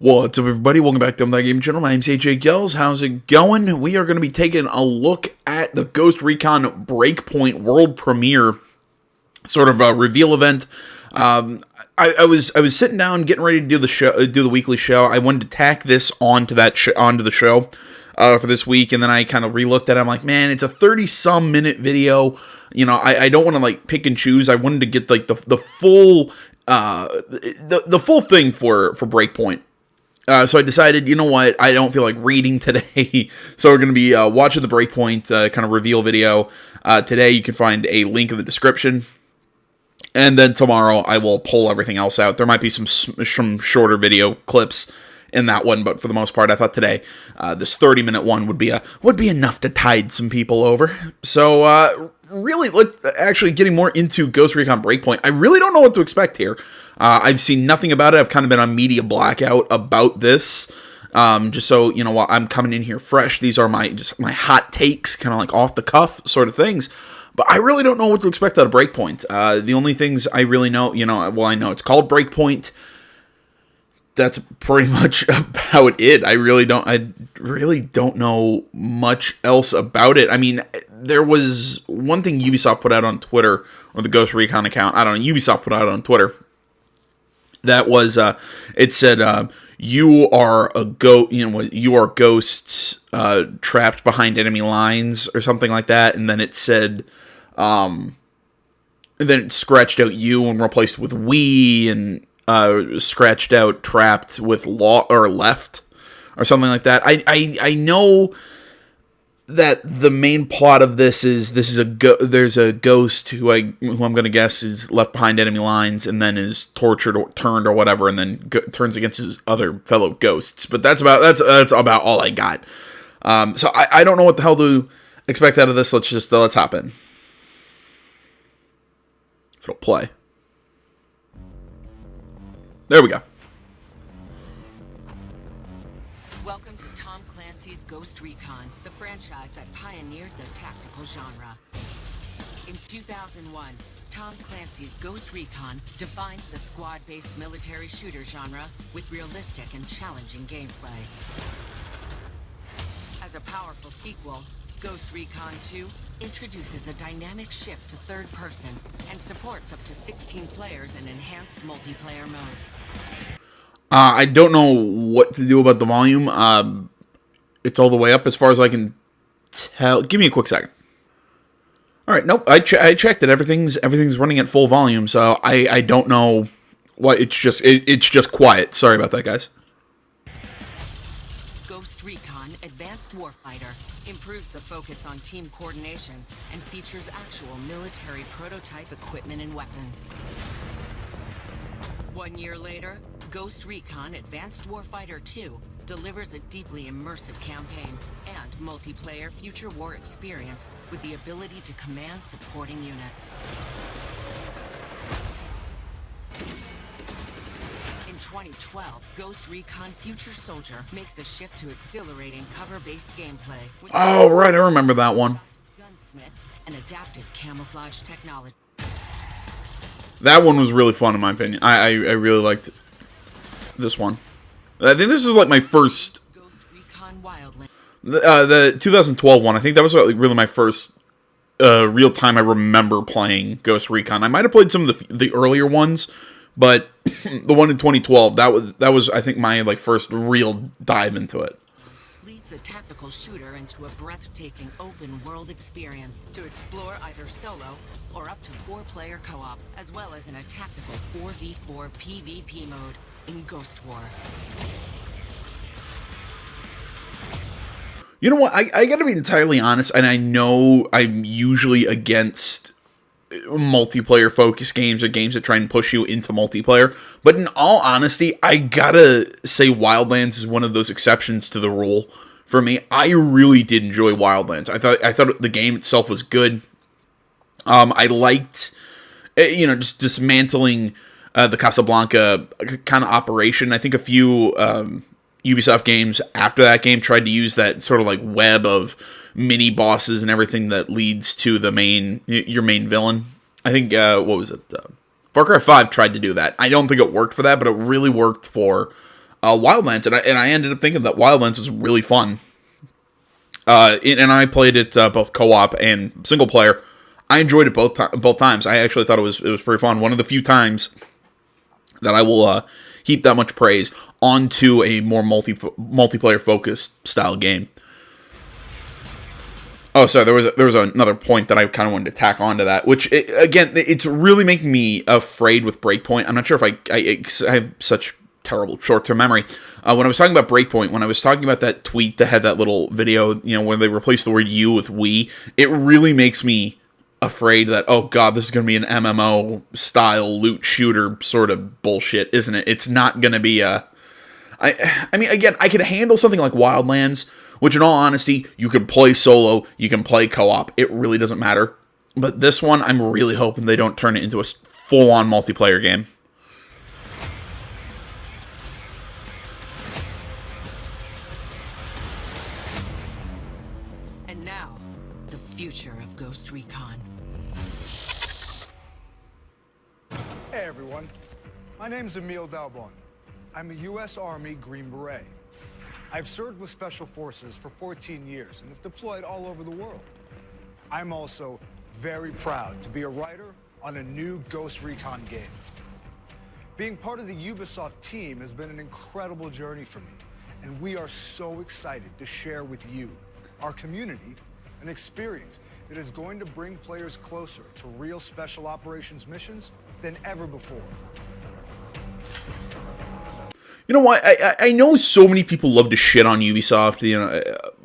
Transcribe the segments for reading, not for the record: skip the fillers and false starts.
What's up, everybody? Welcome back to the Game Channel. My name's AJ Gels. How's it going? We are going to be taking a look at the Ghost Recon Breakpoint world premiere sort of reveal event. I was sitting down getting ready to do the show, do the weekly show. I wanted to tack this onto the show for this week, and then I kind of re-looked at it. I'm like, man, it's a 30-some minute video. You know, I don't want to like pick and choose. I wanted to get like the full the full thing for Breakpoint. So I decided, you know what, I don't feel like reading today, so we're going to be watching the Breakpoint kind of reveal video. Today you can find a link in the description, and then tomorrow I will pull everything else out. There might be some shorter video clips in that one, but for the most part, I thought today this 30-minute one would be enough to tide some people over. So really, let's actually getting more into Ghost Recon Breakpoint. I really don't know what to expect here. I've seen nothing about it. I've kind of been on media blackout about this. Just so you know, while I'm coming in here fresh, these are my hot takes, kind of like off the cuff sort of things. But I really don't know what to expect out of Breakpoint. The only things I really know, I know it's called Breakpoint. That's pretty much about it. I really don't know much else about it. I mean, there was one thing Ubisoft put out on Twitter, or the Ghost Recon account. I don't know. Ubisoft put out on Twitter. That was it said you are you are ghosts trapped behind enemy lines or something like that, and then it said and then it scratched out you and replaced with we, and scratched out trapped with left or something like that. I know that the main plot of this is there's a ghost who I'm going to guess is left behind enemy lines and then is tortured or turned or whatever, and then turns against his other fellow ghosts. But that's about all I got. So I don't know what the hell to expect out of this. Let's hop in. If it'll play. There we go. Welcome to Tom Clancy's Ghost Recon, the franchise that pioneered the tactical genre. In 2001, Tom Clancy's Ghost Recon defines the squad-based military shooter genre with realistic and challenging gameplay. As a powerful sequel, Ghost Recon 2 introduces a dynamic shift to third person and supports up to 16 players in enhanced multiplayer modes. I don't know what to do about the volume. It's all the way up as far as I can tell. Give me a quick second. All right, nope. I checked it. Everything's running at full volume, so I don't know what. It's just quiet. Sorry about that, guys. Ghost Recon Advanced Warfighter improves the focus on team coordination and features actual military prototype equipment and weapons. 1 year later, Ghost Recon Advanced Warfighter 2 delivers a deeply immersive campaign and multiplayer future war experience with the ability to command supporting units. In 2012, Ghost Recon Future Soldier makes a shift to exhilarating cover-based gameplay. Oh, right, I remember that one. Gunsmith and adaptive camouflage technology. That one was really fun in my opinion. I really liked this one. I think this is like my first Ghost Recon Wildlands. The 2012 one. I think that was like really my first real time I remember playing Ghost Recon. I might have played some of the earlier ones, but the one in 2012, that was I think my like first real dive into it. Leads a tactical shooter into a breathtaking open world experience to explore either solo or up to 4-player co-op, as well as in a tactical 4v4 PvP mode in Ghost War. You know what? I gotta be entirely honest, and I know I'm usually against multiplayer focused games or games that try and push you into multiplayer, but in all honesty, I gotta say Wildlands is one of those exceptions to the rule for me. I really did enjoy Wildlands. I thought the game itself was good. I liked, just dismantling the Casablanca kind of operation. I think a few Ubisoft games after that game tried to use that sort of like web of mini bosses and everything that leads to your main villain. I think what was it? Far Cry 5 tried to do that. I don't think it worked for that, but it really worked for Wildlands, and I ended up thinking that Wildlands was really fun. And I played it both co-op and single player. I enjoyed it both times. I actually thought it was pretty fun. One of the few times that I will heap that much praise onto a more multiplayer focused style game. Oh, sorry. There was another point that I kind of wanted to tack onto that, which again, it's really making me afraid with Breakpoint. I'm not sure if I have such terrible short-term memory. When I was talking about Breakpoint, when I was talking about that tweet that had that little video, where they replaced the word "you" with "we," it really makes me afraid that, oh god, this is going to be an MMO style loot shooter sort of bullshit, isn't it? It's not going to be a... I mean, again, I could handle something like Wildlands, which in all honesty, you can play solo, you can play co-op, it really doesn't matter. But this one, I'm really hoping they don't turn it into a full-on multiplayer game. And now, the future of Ghost Recon. Hey everyone, my name's Emil Dalbon. I'm a U.S. Army Green Beret. I've served with Special Forces for 14 years and have deployed all over the world. I'm also very proud to be a writer on a new Ghost Recon game. Being part of the Ubisoft team has been an incredible journey for me, and we are so excited to share with you, our community, an experience that is going to bring players closer to real special operations missions than ever before. You know what? I know so many people love to shit on Ubisoft,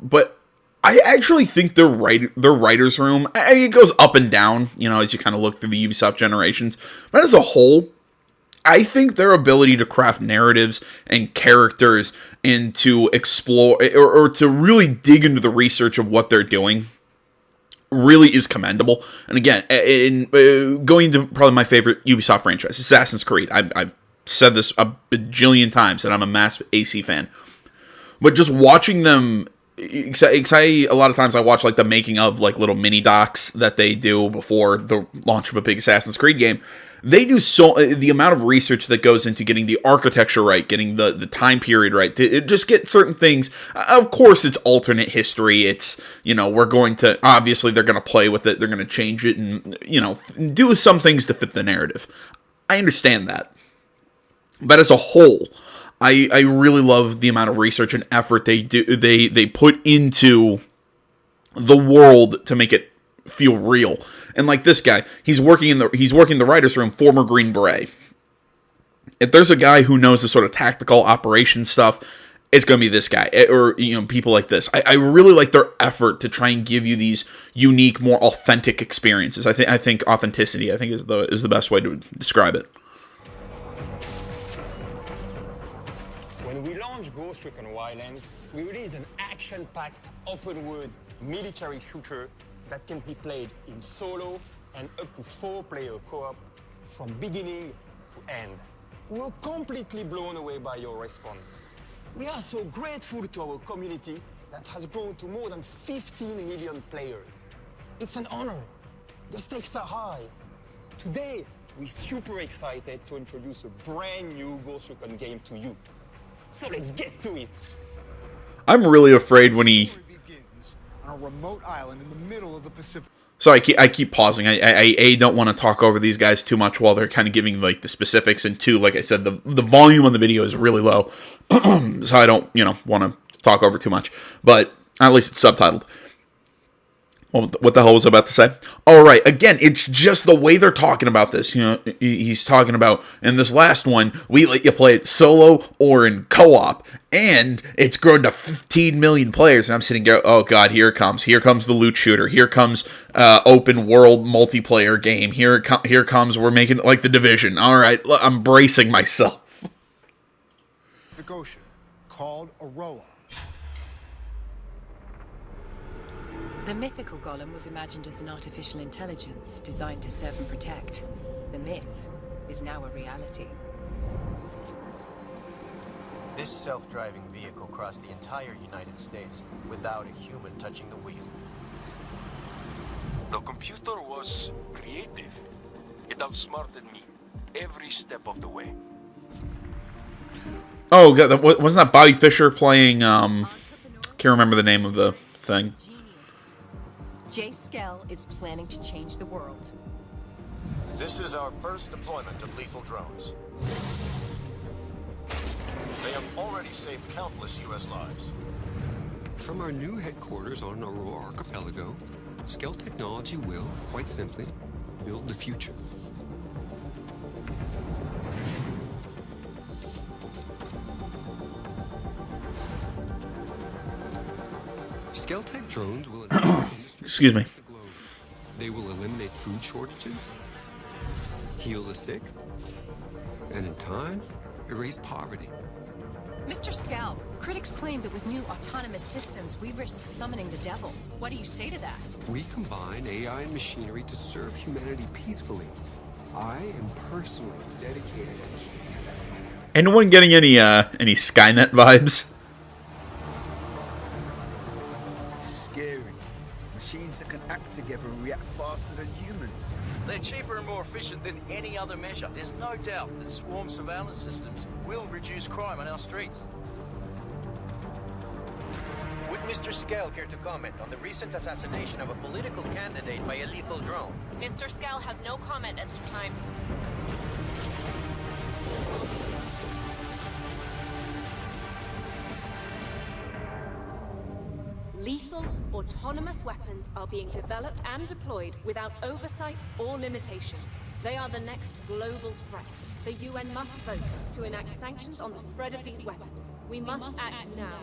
but I actually think their writers' room, I mean, it goes up and down, as you kind of look through the Ubisoft generations. But as a whole, I think their ability to craft narratives and characters and to explore or to really dig into the research of what they're doing really is commendable. And again, going to probably my favorite Ubisoft franchise, Assassin's Creed. I've said this a bajillion times that I'm a massive AC fan. But just watching them, a lot of times I watch like the making of like little mini docs that they do before the launch of a big Assassin's Creed game. They do the amount of research that goes into getting the architecture right, getting the time period right, to just get certain things. Of course, it's alternate history. It's, we're going to, obviously they're going to play with it. They're going to change it and, do some things to fit the narrative. I understand that. But as a whole, I really love the amount of research and effort they put into the world to make it feel real. And like this guy, he's working the writer's room, former Green Beret. If there's a guy who knows the sort of tactical operation stuff, it's going to be this guy, or people like this. I really like their effort to try and give you these unique, more authentic experiences. I think authenticity, is the best way to describe it. When we launched Ghost Recon Wildlands, we released an action-packed open-world military shooter that can be played in solo and up to 4-player co-op from beginning to end. We were completely blown away by your response. We are so grateful to our community that has grown to more than 15 million players. It's an honor. The stakes are high. Today, we're super excited to introduce a brand new Ghost Recon game to you. So let's get to it. I'm really afraid when he... on a remote island in the middle of the Pacific. So I keep pausing. I don't want to talk over these guys too much while they're kind of giving like the specifics, and two, like I said, the volume on the video is really low, so I don't want to talk over too much. But at least it's subtitled. What the hell was I about to say? All right, again, it's just the way they're talking about this. He's talking about, in this last one, we let you play it solo or in co-op, and it's grown to 15 million players. And I'm sitting there, oh god, here it comes. Here comes the loot shooter. Here comes open world multiplayer game. Here comes, we're making it like The Division. All right, I'm bracing myself. The Ocean, called Aroa. The mythical golem was imagined as an artificial intelligence designed to serve and protect. The myth is now a reality. This self-driving vehicle crossed the entire United States without a human touching the wheel. The computer was creative. It outsmarted me every step of the way. Oh, God, wasn't that Bobby Fischer playing, can't remember the name of the thing. Genius. Jay Skell is planning to change the world. This is our first deployment of lethal drones. They have already saved countless U.S. lives. From our new headquarters on Aurora Archipelago, Skell Technology will, quite simply, build the future. Skell-Tech drones will Excuse me. the globe. They will eliminate food shortages, heal the sick, and in time, erase poverty. Mr. Skell, critics claim that with new autonomous systems, we risk summoning the devil. What do you say to that? We combine AI and machinery to serve humanity peacefully. I am personally dedicated to Anyone getting any Skynet vibes? Scary. Machines that can act together and react faster than humans. They're cheaper and more efficient than any other measure. There's no doubt that swarm surveillance systems will reduce crime on our streets. Would Mr. Skell care to comment on the recent assassination of a political candidate by a lethal drone? Mr. Skell has no comment at this time. Lethal, autonomous weapons are being developed and deployed without oversight or limitations. They are the next global threat. The UN must vote to enact sanctions on the spread of these weapons. We must act now.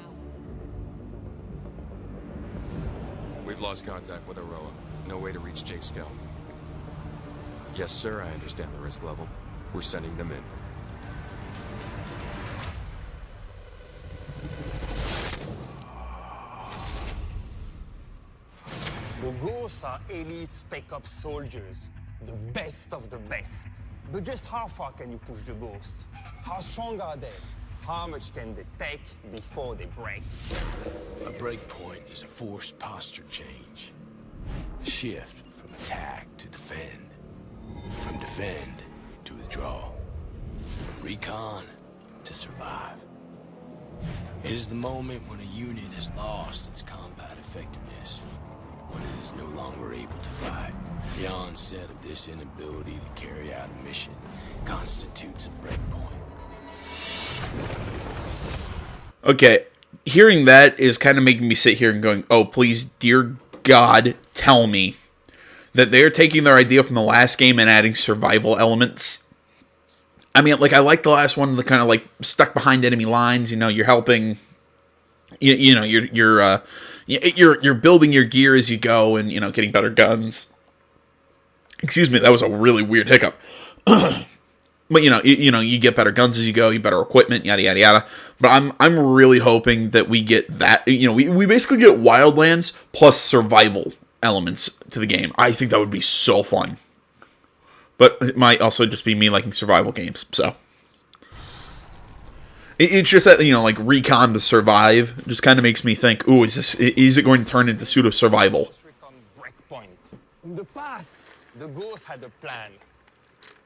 We've lost contact with Aurora. No way to reach Jay Skell. Yes, sir, I understand the risk level. We're sending them in. The Ghosts are elite spec ops soldiers, the best of the best. But just how far can you push the Ghosts? How strong are they? How much can they take before they break? A breakpoint is a forced posture change. Shift from attack to defend. From defend to withdraw. From recon to survive. It is the moment when a unit has lost its combat effectiveness. When it is no longer able to fight. The onset of this inability to carry out a mission constitutes a breakpoint. Okay, hearing that is kind of making me sit here and going, oh, please, dear God, tell me that they're taking their idea from the last game and adding survival elements. I mean, like, I like the last one, the kind of, like, stuck behind enemy lines, you know, you're helping, you know, you're building your gear as you go and, you know, getting better guns. Excuse me, that was a really weird hiccup. But, you get better guns as you go, you better equipment, yada, yada, yada. But I'm really hoping that we get that, we basically get Wildlands plus survival elements to the game. I think that would be so fun. But it might also just be me liking survival games, so. It's just that, like, recon to survive just kind of makes me think, ooh, is it going to turn into pseudo-survival? Ghost Recon Breakpoint. In the past, the Ghosts had a plan.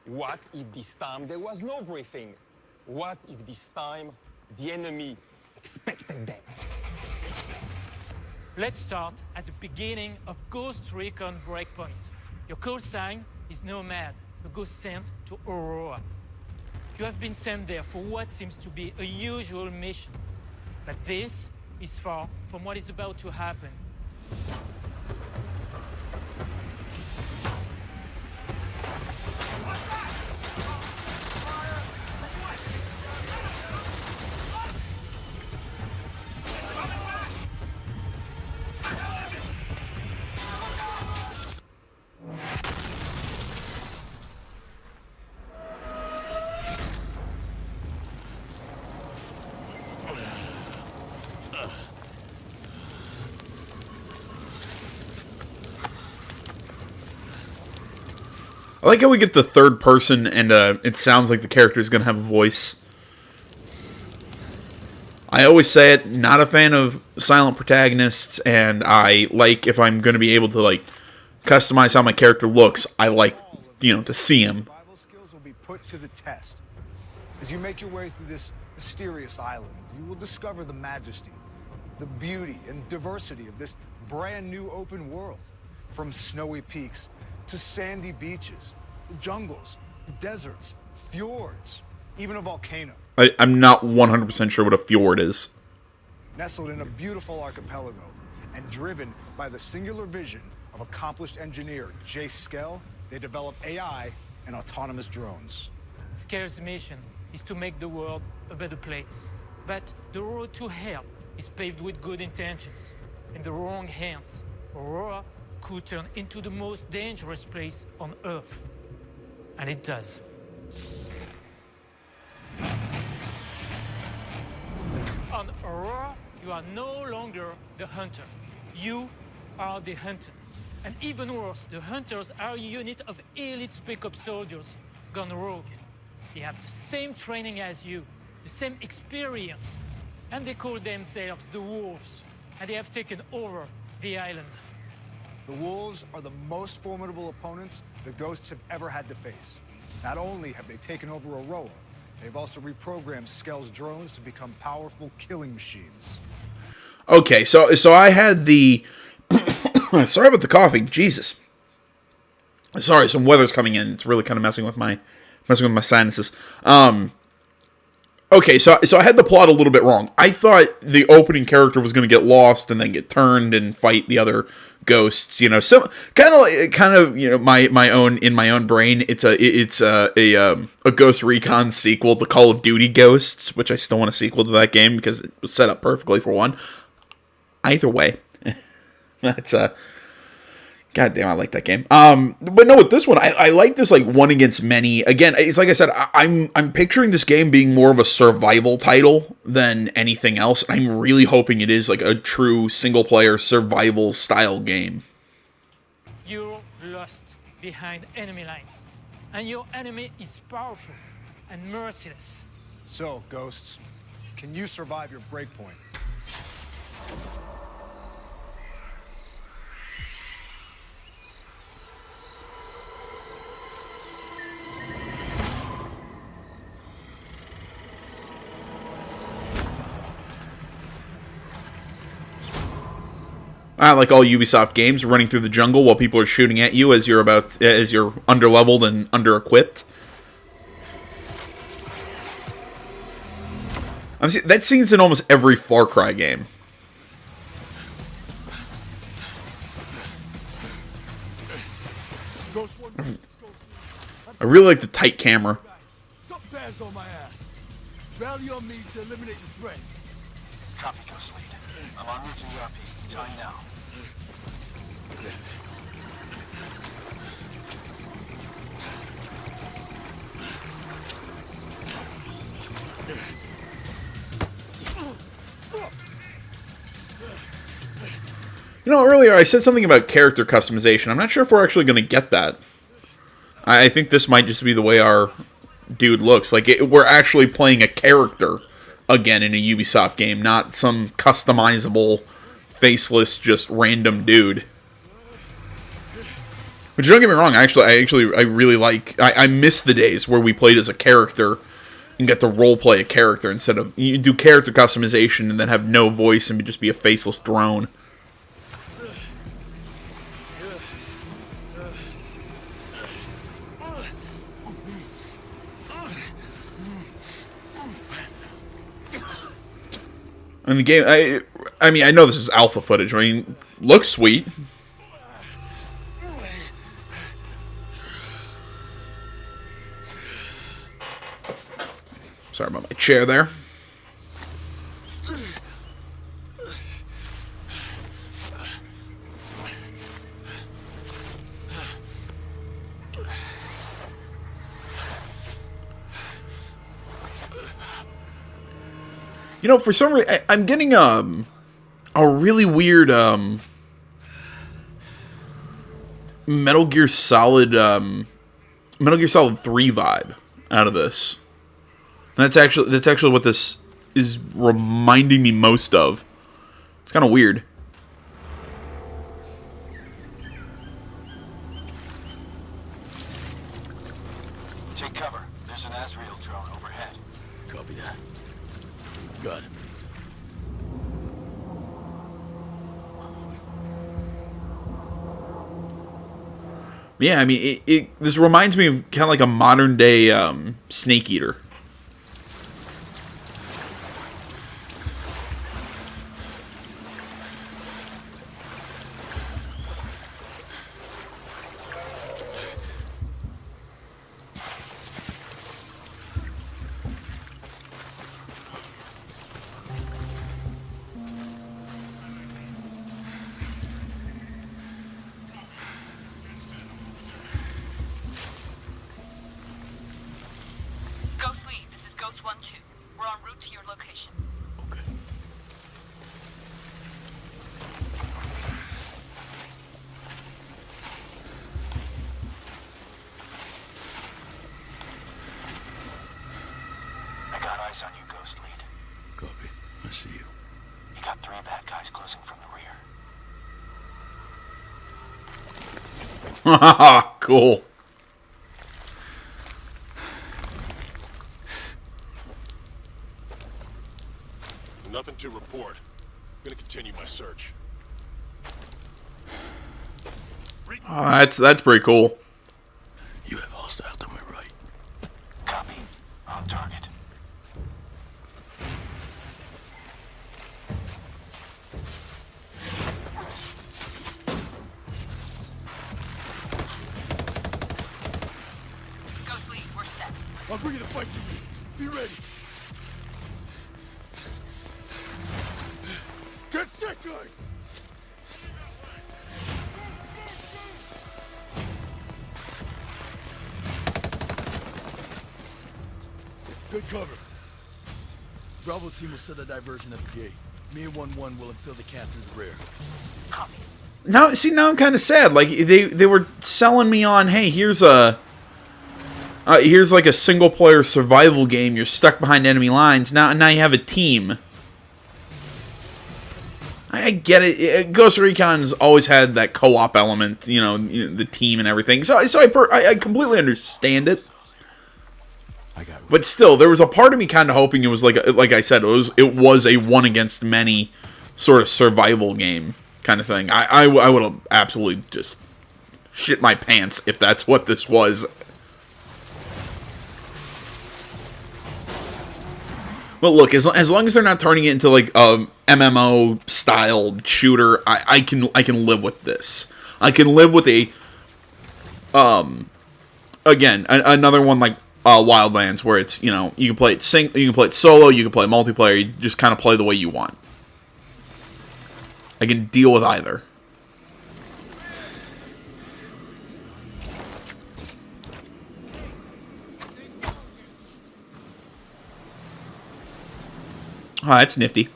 What if this time there was no briefing? What if this time the enemy expected them? Let's start at the beginning of Ghost Recon Breakpoint. Your call sign is Nomad, a ghost sent to Aurora. You have been sent there for what seems to be a usual mission. But this is far from what is about to happen. I like how we get the third person and it sounds like the character is going to have a voice. I always say it, not a fan of silent protagonists, and I like, if I'm going to be able to, like, customize how my character looks, I like, to see him. Survival skills will be put to the test. As you make your way through this mysterious island, you will discover the majesty, the beauty and diversity of this brand new open world. From snowy peaks to sandy beaches, jungles, deserts, fjords, even a volcano. I'm not 100% sure what a fjord is. Nestled in a beautiful archipelago and driven by the singular vision of accomplished engineer Jay Skell, they develop AI and autonomous drones. Skell's mission is to make the world a better place. But the road to hell is paved with good intentions. In the wrong hands, Aurora could turn into the most dangerous place on Earth. And it does. On Aurora, you are no longer the hunter. You are the hunted. And even worse, the hunters are a unit of elite spec-up soldiers gone rogue. They have the same training as you, the same experience. And they call themselves the Wolves. And they have taken over the island. The Wolves are the most formidable opponents the Ghosts have ever had to face. Not only have they taken over Aurora, they've also reprogrammed Skell's drones to become powerful killing machines. Okay, so I had the... Sorry about the coffee. Jesus. Sorry, some weather's coming in. It's really kind of messing with my sinuses. Okay, so I had the plot a little bit wrong. I thought the opening character was going to get lost and then get turned and fight the other ghosts. You know, so kind of you know my own brain. It's a Ghost Recon sequel to Call of Duty Ghosts, which I still want a sequel to that game because it was set up perfectly for one. Either way, that's God damn, I like that game. But no, with this one, I like this like one against many. Again, it's like I said, I'm picturing this game being more of a survival title than anything else. I'm really hoping it is like a true single player survival style game. You're lost behind enemy lines, and your enemy is powerful and merciless. So, Ghosts, can you survive your breakpoint? Like all Ubisoft games, running through the jungle while people are shooting at you as you're underleveled and under-equipped. That scene's in almost every Far Cry game. I really like the tight camera. Something bad's on my ass. Rally on me to eliminate the threat. Copy, Ghost Lead. I'm en route to ERP. Time now. You know, earlier I said something about character customization. I'm not sure if we're actually going to get that. I think this might just be the way our dude looks. Like, we're actually playing a character again in a Ubisoft game, not some customizable, faceless, just random dude. Which, don't get me wrong, I really like... I miss the days where we played as a character and get to roleplay a character instead of... You do character customization and then have no voice and just be a faceless drone. And the game, I mean, I know this is alpha footage. I mean, looks sweet. Sorry about my chair there. You know, for some reason, I'm getting a really weird Metal Gear Solid 3 vibe out of this. And that's actually what this is reminding me most of. It's kind of weird. Take cover. There's an Azrael drone overhead. Copy that. Yeah, I mean, this reminds me of kind of like a modern day Snake Eater. Ghost Lead, this is Ghost 1-2. We're en route to your location. Okay. I got eyes on you, Ghost Lead. Copy. I see you. You got 3 bad guys closing from the rear. Haha, cool. Nothing to report. I'm gonna continue my search. Oh, that's pretty cool. You have hostile to my right. Copy. On target. Ghost Lead, we're set. I'm bringing the fight to you. Be ready. Get set, guys! Good cover. Bravo team will set a diversion at the gate. Me and 1-1 will infill the camp through the rear. Copy. Now, see, now I'm kind of sad. Like they were selling me on, hey, here's like a single player survival game. You're stuck behind enemy lines. Now you have a team. I get it. Ghost Recon's always had that co-op element, you know, the team and everything. So I completely understand it. But still, there was a part of me kind of hoping it was like I said, it was a one against many sort of survival game kind of thing. I would have absolutely just shit my pants if that's what this was. But look, as long as they're not turning it into like a MMO style shooter, I can live with this. I can live with a again another one like Wildlands, where it's, you know, you can play it you can play it solo, you can play multiplayer, you just kind of play the way you want. I can deal with either. Oh, that's nifty.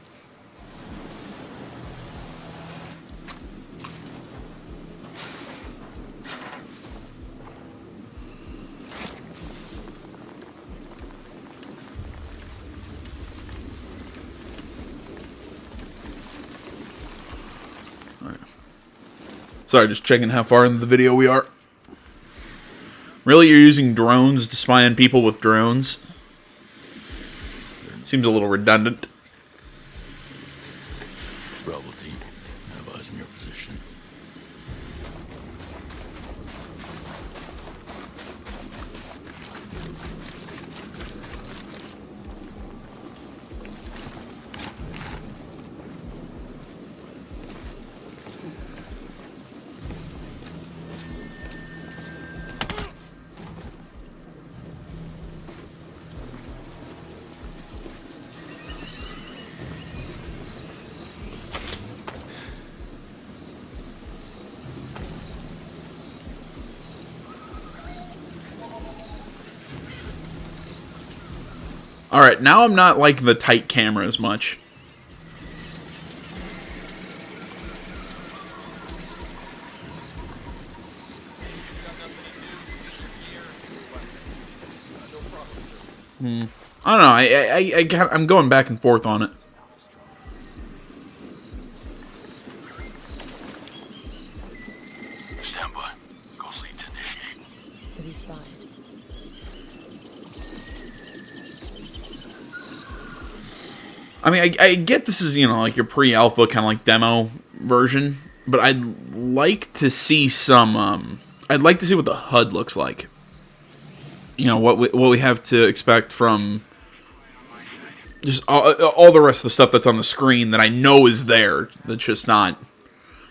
Sorry, just checking how far into the video we are. Really, you're using drones to spy on people with drones? Seems a little redundant. Bravo team, have eyes in your position. Alright, now I'm not liking the tight camera as much. I don't know, I'm going back and forth on it. Stand by. Ghost Lead to initiate. To be spotted. I mean, I get this is, you know, like your pre-alpha kind of like demo version, but I'd like to see some I'd like to see what the HUD looks like. You know, what we have to expect from just all the rest of the stuff that's on the screen that I know is there. That's just not,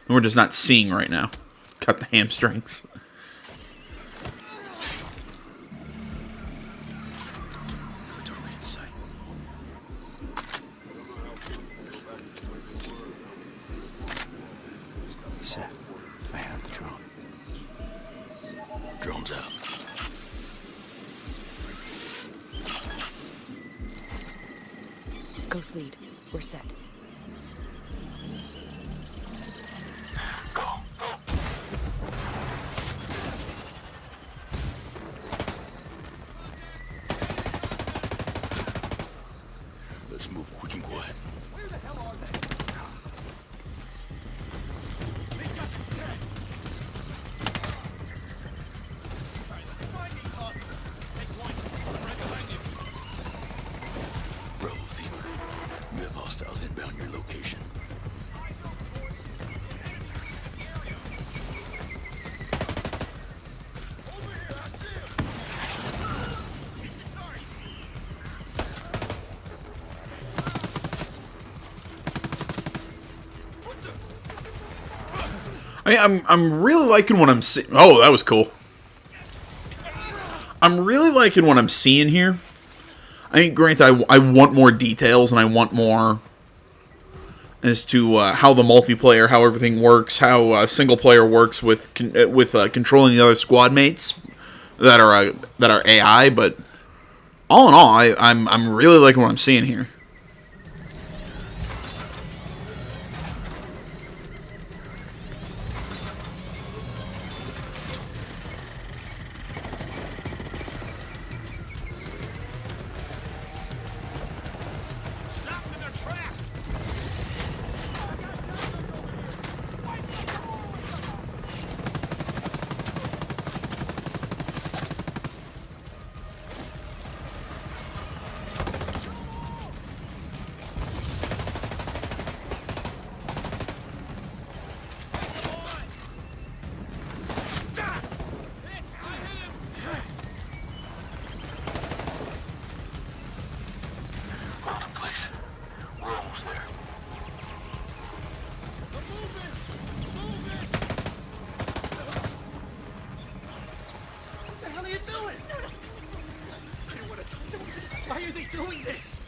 we're just not seeing right now. Cut the hamstrings. Set. I have the drone. Drone's out. Ghost lead. We're set. Let's move quick and quiet. Where the hell are they? These guys are dead. All right, let's find these hostiles. Take point. Right behind you. Bravo team. You have hostiles inbound your location. I'm really liking what I'm seeing. Oh, that was cool. I'm really liking what I'm seeing here. I mean, granted, I want more details and I want more as to how the multiplayer, how everything works, how single player works with controlling the other squad mates that are AI. But all in all, I'm really liking what I'm seeing here. What the hell are you doing? No, no. I don't want to talk to them. Why are they doing this?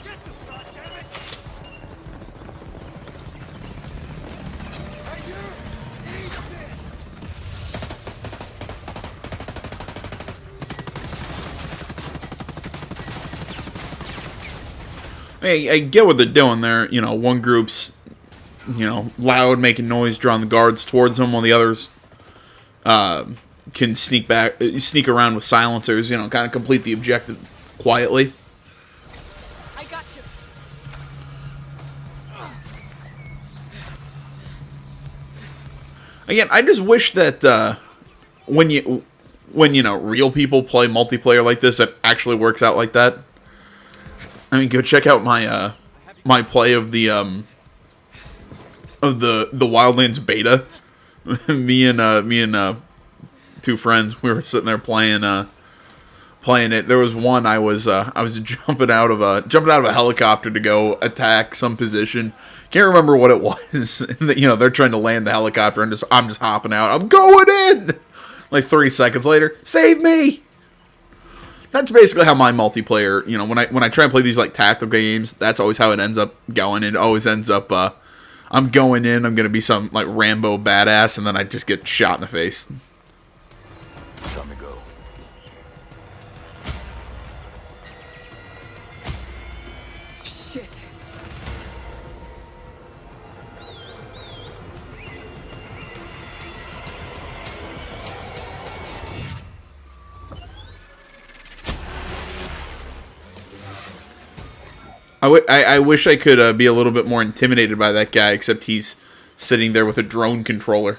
Get them, goddammit! Hey, you! Eat this! I get what they're doing there. You know, one group's, you know, loud, making noise, drawing the guards towards them, while the others can sneak around with silencers. You know, kind of complete the objective quietly. I got you. Again, I just wish that when you know real people play multiplayer like this, it actually works out like that. I mean, go check out my my play of the Wildlands beta. me and two friends, we were sitting there playing it. There was one I was jumping out of a helicopter to go attack some position. Can't remember what it was. You know, they're trying to land the helicopter, and I'm just hopping out. I'm going in. Like 3 seconds later, save me. That's basically how my multiplayer, you know, when I try and play these like tactical games, that's always how it ends up going. It always ends up, I'm going in, I'm gonna be some like Rambo badass, and then I just get shot in the face. Time to go. Shit. I wish I could be a little bit more intimidated by that guy, except he's sitting there with a drone controller.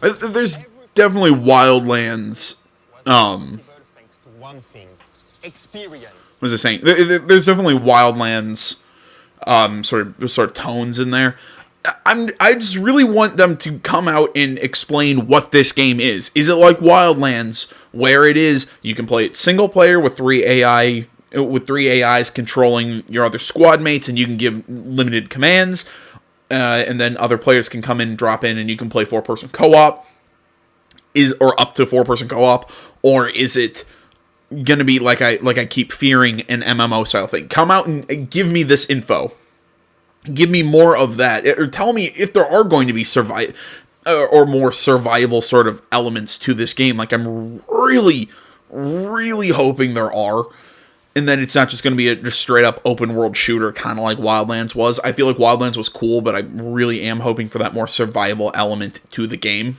There's definitely Wildlands. Thanks to one thing, experience. What was I saying? There's definitely Wildlands sort of tones in there. I just really want them to come out and explain what this game is. Is it like Wildlands, where it is you can play it single player with three AIs controlling your other squad mates, and you can give limited commands, and then other players can come in, drop in, and you can play 4-person co-op, or up to 4-person co-op, or is it gonna be like I keep fearing, an MMO style thing? Come out and give me this info. Give me more of that, or tell me if there are going to be more survival sort of elements to this game. Like, I'm really, really hoping there are, and then it's not just going to be a just straight up open world shooter, kind of like Wildlands was. I feel like Wildlands was cool, but I really am hoping for that more survival element to the game.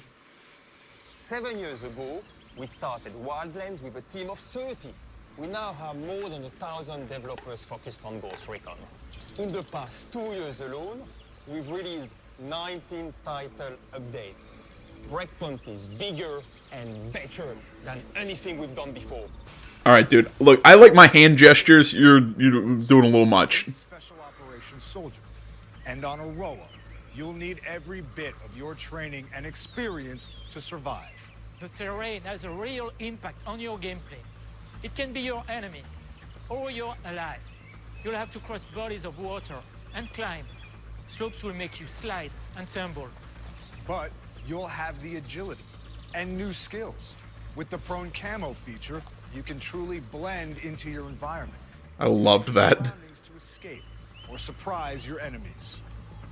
7 years ago, we started Wildlands with a team of 30. We now have more than 1,000 developers focused on Ghost Recon. In the past 2 years alone, we've released 19 title updates. Breakpoint is bigger and better than anything we've done before. Alright, dude. Look, I like my hand gestures. You're doing a little much. Special Operations Soldier. And on Aurora, you'll need every bit of your training and experience to survive. The terrain has a real impact on your gameplay. It can be your enemy or your ally. You'll have to cross bodies of water and climb. Slopes will make you slide and tumble. But you'll have the agility and new skills. With the prone camo feature, you can truly blend into your environment. I loved that. To escape or surprise your enemies.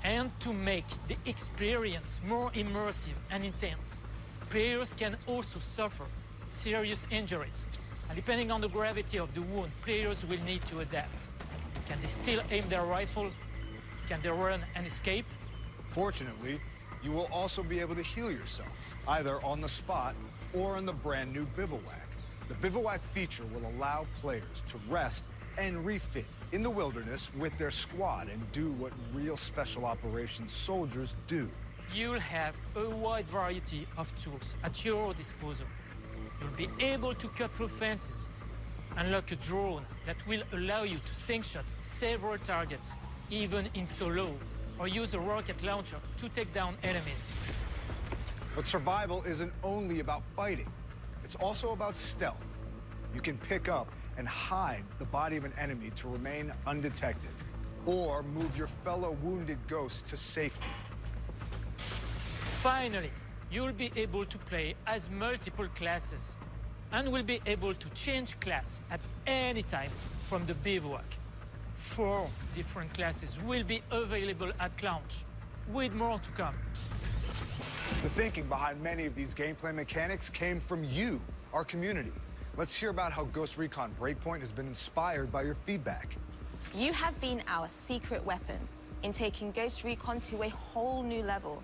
And to make the experience more immersive and intense, players can also suffer serious injuries. And depending on the gravity of the wound, players will need to adapt. Can they still aim their rifle? Can they run and escape? Fortunately, you will also be able to heal yourself, either on the spot or in the brand new bivouac. The bivouac feature will allow players to rest and refit in the wilderness with their squad and do what real special operations soldiers do. You'll have a wide variety of tools at your disposal. You'll be able to cut through fences, unlock a drone that will allow you to sink-shot several targets, even in solo, or use a rocket launcher to take down enemies. But survival isn't only about fighting. It's also about stealth. You can pick up and hide the body of an enemy to remain undetected, or move your fellow wounded ghosts to safety. Finally, you'll be able to play as multiple classes, and will be able to change class at any time from the bivouac. 4 different classes will be available at launch, with more to come. The thinking behind many of these gameplay mechanics came from you, our community. Let's hear about how Ghost Recon Breakpoint has been inspired by your feedback. You have been our secret weapon in taking Ghost Recon to a whole new level.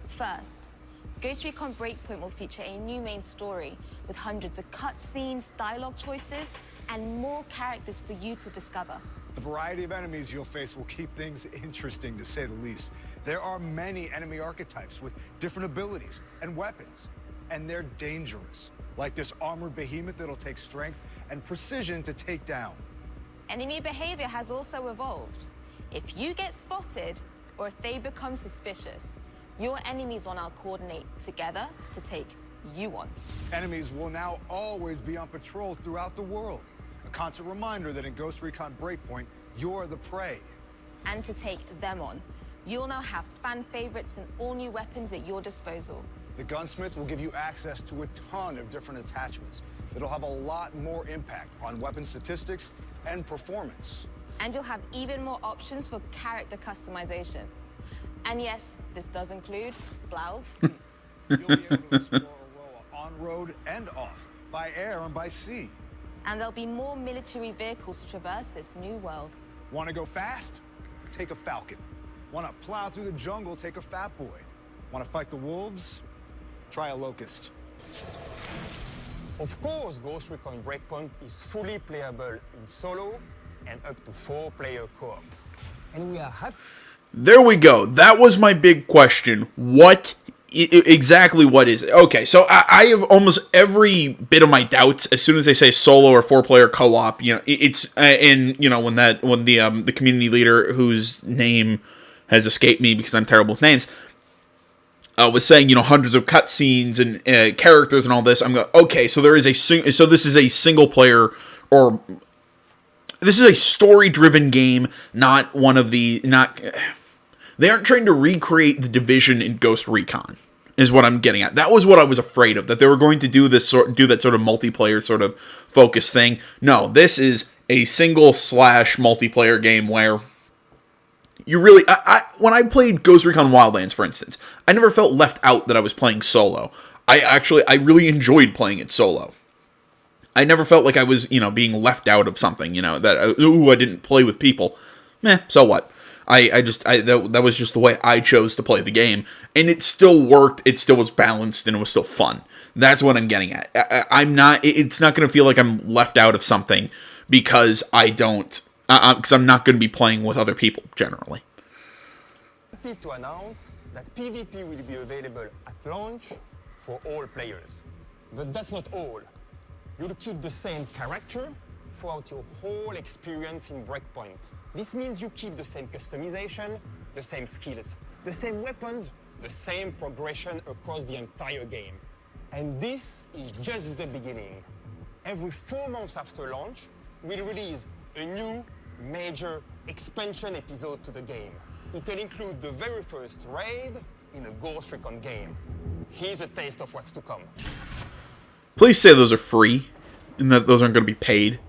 First, Ghost Recon Breakpoint will feature a new main story with hundreds of cutscenes, dialogue choices, and more characters for you to discover. The variety of enemies you'll face will keep things interesting, to say the least. There are many enemy archetypes with different abilities and weapons, and they're dangerous, like this armored behemoth that'll take strength and precision to take down. Enemy behavior has also evolved. If you get spotted, or if they become suspicious, your enemies will now coordinate together to take you on. Enemies will now always be on patrol throughout the world. A constant reminder that in Ghost Recon Breakpoint, you're the prey. And to take them on, you'll now have fan favorites and all new weapons at your disposal. The gunsmith will give you access to a ton of different attachments that'll have a lot more impact on weapon statistics and performance. And you'll have even more options for character customization. And yes, this does include blouse boots. You'll be able to explore Aurora on road and off, by air and by sea. And there'll be more military vehicles to traverse this new world. Want to go fast? Take a Falcon. Want to plow through the jungle? Take a Fat Boy. Want to fight the wolves? Try a Locust. Of course, Ghost Recon Breakpoint is fully playable in solo and up to 4-player co-op. And we are happy. There we go. That was my big question. What exactly what is it? Okay, so I have almost every bit of my doubts as soon as they say solo or 4-player co-op. It's and when the community leader, whose name has escaped me because I'm terrible with names, was saying hundreds of cutscenes and characters and all this. I'm going, okay, so this is a single player, or this is a story driven game, not one of the They aren't trying to recreate the Division in Ghost Recon, is what I'm getting at. That was what I was afraid of, that they were going to do that sort of multiplayer sort of focus thing. No, this is a single / multiplayer game where you really... when I played Ghost Recon Wildlands, for instance, I never felt left out that I was playing solo. I really enjoyed playing it solo. I never felt like I was, being left out of something, that, I didn't play with people. So what? That was just the way I chose to play the game, and it still worked. It still was balanced, and it was still fun. That's what I'm getting at. It's not going to feel like I'm left out of something because because I'm not going to be playing with other people generally. Happy to announce that PvP will be available at launch for all players. But that's not all. You'll keep the same character throughout your whole experience in Breakpoint. This means you keep the same customization, the same skills, the same weapons, the same progression across the entire game. And this is just the beginning. Every 4 months after launch, we'll release a new major expansion episode to the game. It'll include the very first raid in a Ghost Recon game. Here's a taste of what's to come. Please say those are free, and that those aren't going to be paid.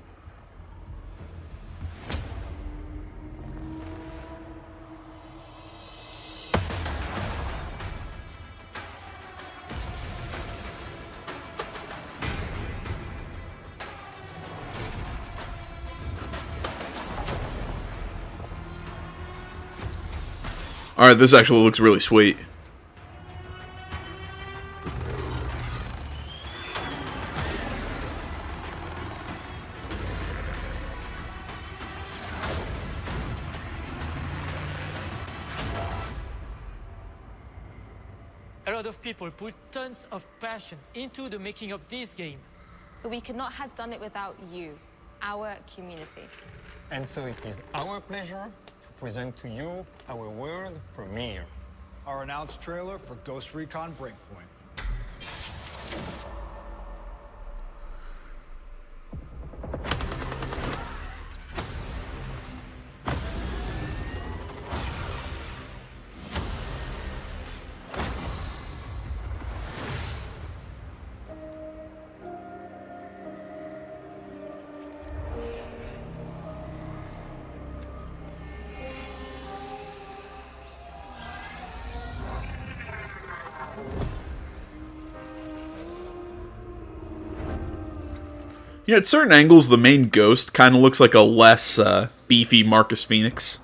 Alright, this actually looks really sweet. A lot of people put tons of passion into the making of this game. But we could not have done it without you, our community. And so it is our pleasure to present to you our world premiere. Our announced trailer for Ghost Recon Breakpoint. At certain angles, the main ghost kind of looks like a less beefy Marcus Phoenix.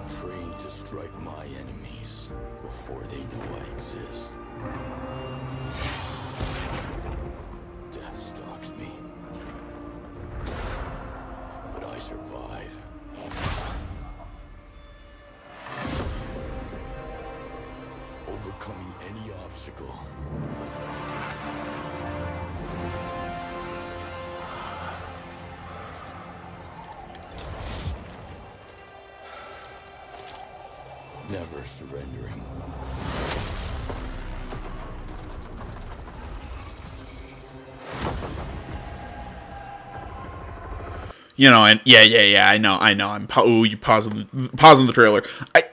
Trained to strike my enemies before they know I exist. Death stalks me, but I survive. Overcoming any obstacle. Never surrendering. And yeah. I know. You pausing the trailer.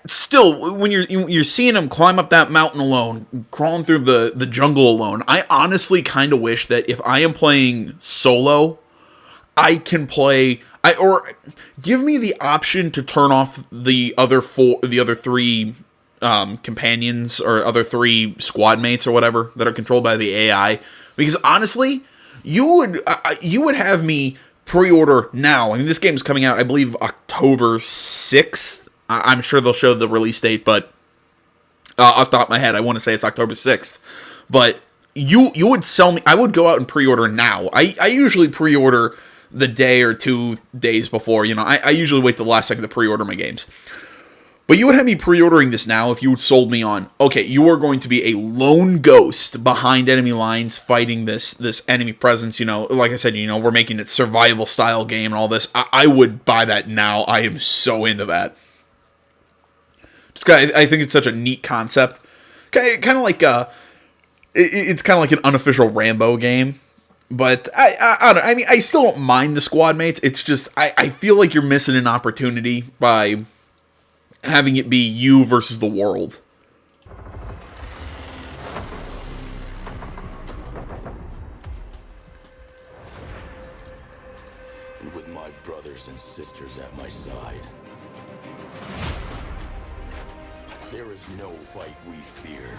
Still, when you're seeing him climb up that mountain alone, crawling through the jungle alone, I honestly kind of wish that if I am playing solo, I can play. Or give me the option to turn off the other three companions or other 3 squad mates or whatever that are controlled by the AI, because honestly, you would have me pre-order now. I mean, this game is coming out, I believe, October 6th. I'm sure they'll show the release date, but off the top of my head, I want to say it's October 6th. But you would sell me. I would go out and pre-order now. I usually pre-order the day or 2 days before. I usually wait the last second to pre-order my games. But you would have me pre-ordering this now if you had sold me on, okay, you are going to be a lone ghost behind enemy lines fighting this enemy presence, you know, like I said, you know, we're making it survival style game and all this. I would buy that now. I am so into that. I think it's such a neat concept. Kind of like it's kind of like an unofficial Rambo game. But I don't know. I mean, I still don't mind the squad mates. It's just I feel like you're missing an opportunity by having it be you versus the world. And with my brothers and sisters at my side, there is no fight we fear.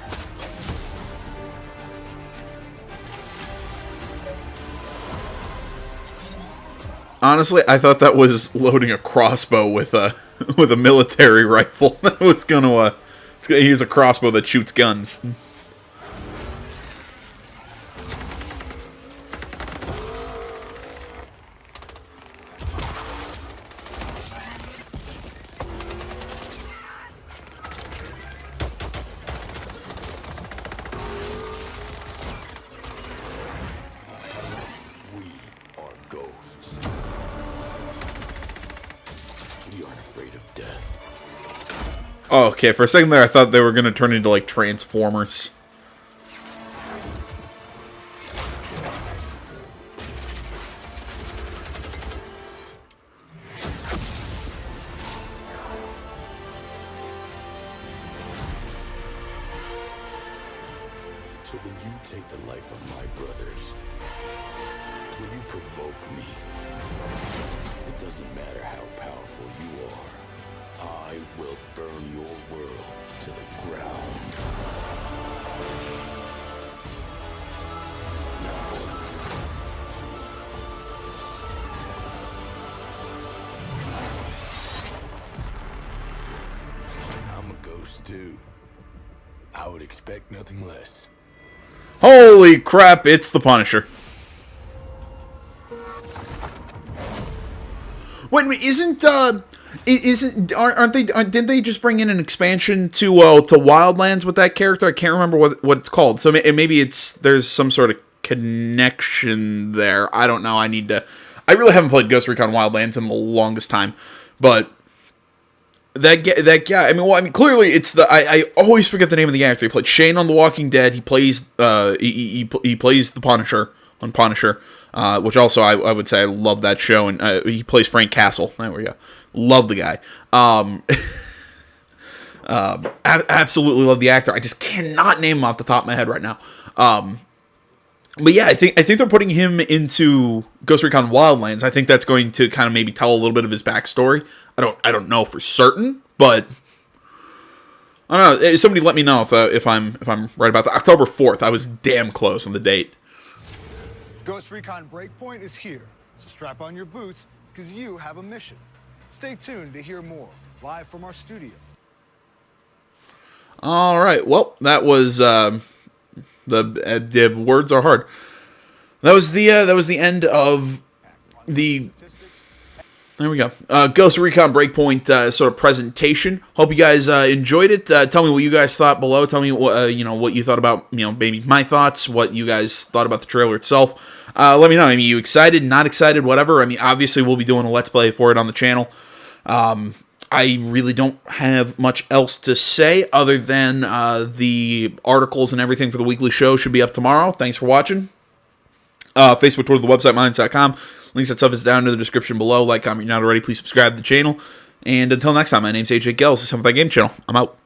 Honestly, I thought that was loading a crossbow with a military rifle. That was gonna use a crossbow that shoots guns. We are ghosts. We aren't afraid of death. Oh, okay, for a second there I thought they were gonna turn into like Transformers. So when you take the life of my brothers, when you provoke me, it doesn't matter how powerful you are, I will burn your world to the ground. I'm a ghost too. I would expect nothing less. Holy crap, it's the Punisher. Wait, didn't they just bring in an expansion to Wildlands with that character? I can't remember what it's called. So maybe there's some sort of connection there. I don't know. I really haven't played Ghost Recon Wildlands in the longest time, but that guy. I mean, clearly it's I always forget the name of the actor. He played Shane on The Walking Dead. He plays he plays the Punisher on Punisher, which also I would say I love that show. And he plays Frank Castle. There we go. Love the guy. Absolutely love the actor. I just cannot name him off the top of my head right now. But yeah, I think they're putting him into Ghost Recon Wildlands. I think that's going to kind of maybe tell a little bit of his backstory. I don't know for certain, but I don't know. Somebody let me know if I'm right about that. October 4th. I was damn close on the date. Ghost Recon Breakpoint is here. So strap on your boots, because you have a mission. Stay tuned to hear more, live from our studio. All right. Well, that was the words are hard. That was the end of the. There we go. Ghost Recon Breakpoint sort of presentation. Hope you guys enjoyed it. Tell me what you guys thought below. Tell me what what you thought about maybe my thoughts. What you guys thought about the trailer itself. Let me know. I mean, you excited? Not excited? Whatever. I mean, obviously we'll be doing a let's play for it on the channel. I really don't have much else to say other than the articles and everything for the weekly show should be up tomorrow. Thanks for watching. Facebook, Twitter, the website, minds.com. Links and stuff is down in the description below. Like, comment, you're not already. Please subscribe to the channel. And until next time, my name's AJ Gels. This is Something Game Channel. I'm out.